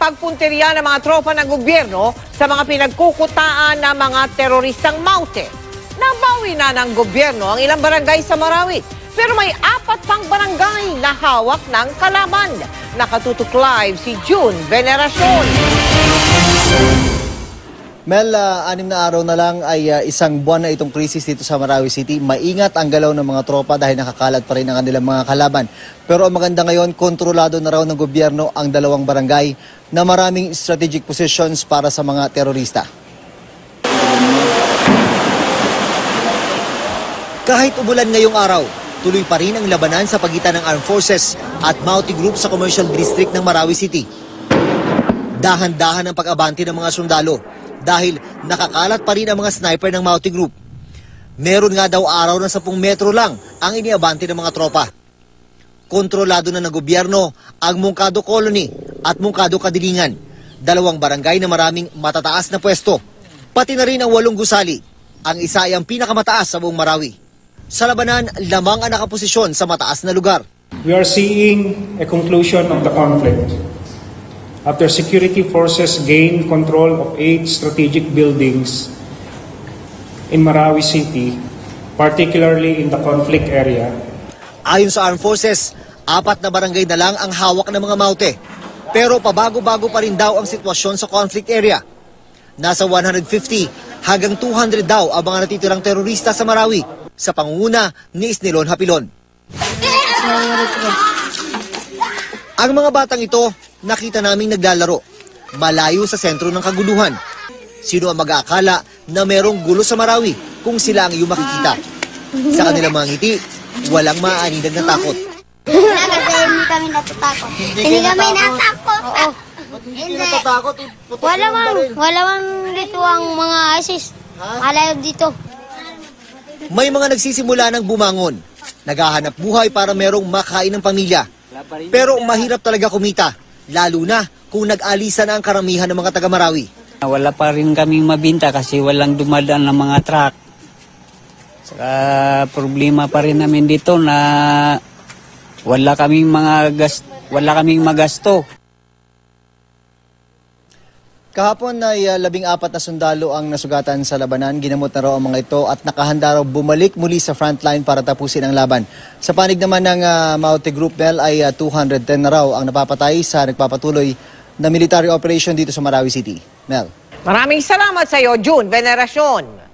pagpunteriya ng mga tropa ng gobyerno sa mga pinagkukutaan ng mga teroristang Maute. Nabawi na ng gobyerno ang ilang barangay sa Marawi. Pero may 4 pang barangay na hawak ng kalaban. Nakatutok live si June Veneracion. Mel, 6 na araw na lang ay isang buwan na itong krisis dito sa Marawi City. Maingat ang galaw ng mga tropa dahil nakakalat pa rin ang kanilang mga kalaban. Pero ang maganda ngayon, kontrolado na raw ng gobyerno ang 2 barangay na maraming strategic positions para sa mga terorista. Kahit umulan ngayong araw, tuloy pa rin ang labanan sa pagitan ng Armed Forces at Maute Group sa Commercial District ng Marawi City. Dahan-dahan ang pag-abante ng mga sundalo dahil nakakalat pa rin ang mga sniper ng Maute Group. Meron nga daw araw na 10 metro lang ang iniabante ng mga tropa. Kontrolado na ng gobyerno ang Mungkado Colony at Mungkado Kadilingan, 2 barangay na maraming matataas na pwesto. Pati na rin ang 8 gusali, ang isa ay ang pinakamataas sa buong Marawi. Sa labanan, lamang ang nakaposisyon sa mataas na lugar. We are seeing a conclusion of the conflict. After security forces gained control of 8 strategic buildings in Marawi City, particularly in the conflict area. Ayon sa Armed Forces, 4 na barangay na lang ang hawak ng mga Maute. Pero pabago-bago pa rin daw ang sitwasyon sa conflict area. Nasa 150 hanggang 200 daw ang mga natitirang terorista sa Marawi sa pangunguna ni Isnilon Hapilon. Ang mga batang ito, nakita naming naglalaro, malayo sa sentro ng kaguluhan. Sino ang mag-aakala na merong gulo sa Marawi kung sila ang iyong makikita? Sa kanilang mga ngiti, walang maaaninag na takot. Kasi hindi kami natatakot. Hindi kami natatakot. Hindi natatakot? Wala mang dito ang mga ISIS. Malayo dito. May mga nagsisimula ng bumangon. Naghahanap buhay para merong makain ng pamilya. Pero mahirap talaga kumita, lalo na kung nag-alisa na ang karamihan ng mga taga-Marawi. Wala pa rin kaming mabinta kasi walang dumadaan ng mga truck. Saka problema pa rin namin dito na wala kaming magasto. Kahapon ay 14 na sundalo ang nasugatan sa labanan. Ginamot na raw ang mga ito at nakahanda raw bumalik muli sa frontline para tapusin ang laban. Sa panig naman ng Maute Group, Mel, ay 210 na raw ang napapatay sa nagpapatuloy na military operation dito sa Marawi City. Mel. Maraming salamat sa iyo, June Veneracion.